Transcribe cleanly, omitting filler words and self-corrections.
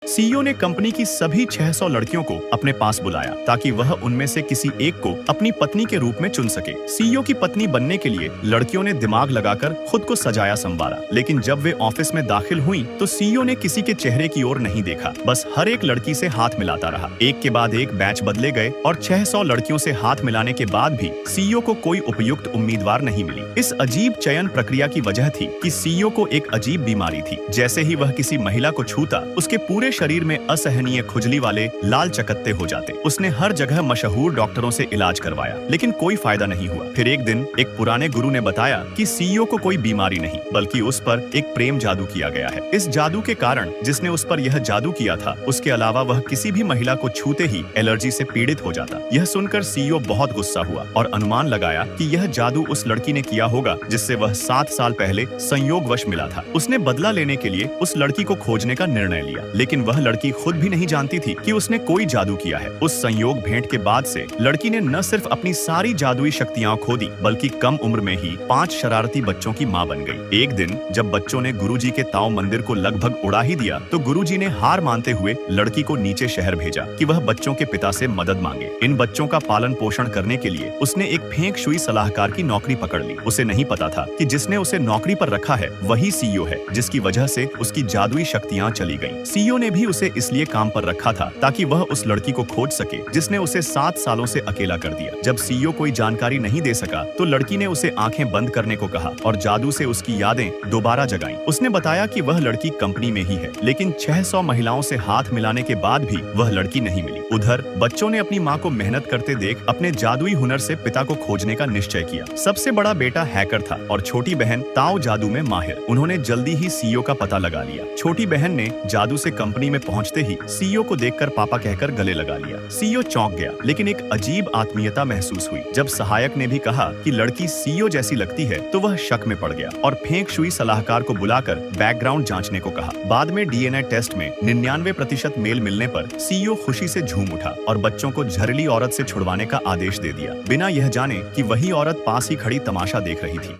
CEO ने company की सभी 600 लड़कियों को अपने पास बुलाया ताकि वह उनमें से किसी एक को अपनी पत्नी के रूप में चुन सके। सीईओ की पत्नी बनने के लिए लड़कियों ने दिमाग लगाकर खुद को सजाया संवारा, लेकिन जब वे ऑफिस में दाखिल हुई तो सीईओ ने किसी के चेहरे की ओर नहीं देखा, बस हर एक लड़की से हाथ मिलाता रहा। एक के बाद एक बैच बदले गए और 600 लड़कियों से हाथ मिलाने के बाद भी सीईओ को कोई उपयुक्त उम्मीदवार नहीं मिली। इस अजीब चयन प्रक्रिया की वजह थी कि सीईओ को एक अजीब बीमारी थी। जैसे ही वह किसी महिला को छूता, उसके पूरे शरीर में असहनीय खुजली वाले लाल चकत्ते हो जाते। उसने हर जगह मशहूर डॉक्टरों से इलाज करवाया, लेकिन कोई फायदा नहीं हुआ। फिर एक दिन एक पुराने गुरु ने बताया कि सीईओ को कोई बीमारी नहीं, बल्कि उस पर एक प्रेम जादू किया गया है। इस जादू के कारण जिसने उस पर यह जादू किया था, उसके अलावा वह किसी भी महिला को छूते ही एलर्जी से पीड़ित हो जाता। यह सुनकर सीईओ बहुत गुस्सा हुआ और अनुमान लगाया कि यह जादू उस लड़की ने किया होगा जिससे वह 7 साल पहले संयोगवश मिला था। उसने बदला लेने के लिए उस लड़की को खोजने का निर्णय लिया, लेकिन वह लड़की खुद भी नहीं जानती थी कि उसने कोई जादू किया है। उस संयोग भेंट के बाद से लड़की ने न सिर्फ अपनी सारी जादुई शक्तियां खो दी, बल्कि कम उम्र में ही 5 शरारती बच्चों की मां बन गई। एक दिन जब बच्चों ने गुरुजी के ताओ मंदिर को लगभग उड़ा ही दिया, तो गुरुजी ने हार मानते हुए लड़की को नीचे शहर भेजा कि वह बच्चों के पिता से मदद मांगे। इन बच्चों का पालन पोषण करने के लिए उसने एक फेंग शुई सलाहकार की नौकरी पकड़ ली। उसे नहीं पता था कि जिसने उसे नौकरी पर रखा है वही सीईओ है, जिसकी वजह से उसकी जादुई शक्तियां चली गईं। सीईओ ने भी उसे इसलिए काम पर रखा था ताकि वह उस लड़की को खोज सके जिसने उसे 7 सालों से अकेला कर दिया। जब सीईओ कोई जानकारी नहीं दे सका तो लड़की ने उसे आंखें बंद करने को कहा और जादू से उसकी यादें दोबारा जगाईं। उसने बताया कि वह लड़की कंपनी में ही है, लेकिन 600 महिलाओं से हाथ मिलाने के बाद भी वह लड़की नहीं मिली। उधर बच्चों ने अपनी मां को मेहनत करते देख अपने जादुई हुनर से पिता को खोजने का निश्चय किया। सबसे बड़ा बेटा हैकर था और छोटी बहन ताओ जादू में माहिर। उन्होंने जल्दी ही सीईओ का पता लगा लिया। छोटी बहन ने जादू से कंपनी में पहुंचते ही सीईओ को देखकर पापा कहकर गले लगा लिया। सीईओ चौंक गया, लेकिन एक अजीब आत्मीयता महसूस हुई। जब सहायक ने भी कहा कि लड़की सीईओ जैसी लगती है, तो वह शक में पड़ गया और फेंग शुई सलाहकार को बुलाकर बैकग्राउंड जांचने को कहा। बाद में डीएनए टेस्ट में 99% मेल मिलने पर सीईओ खुशी से झूम उठा और बच्चों को जहरीली औरत से छुड़वाने का आदेश दे दिया, बिना यह जाने कि वही औरत पास ही खड़ी तमाशा देख रही थी।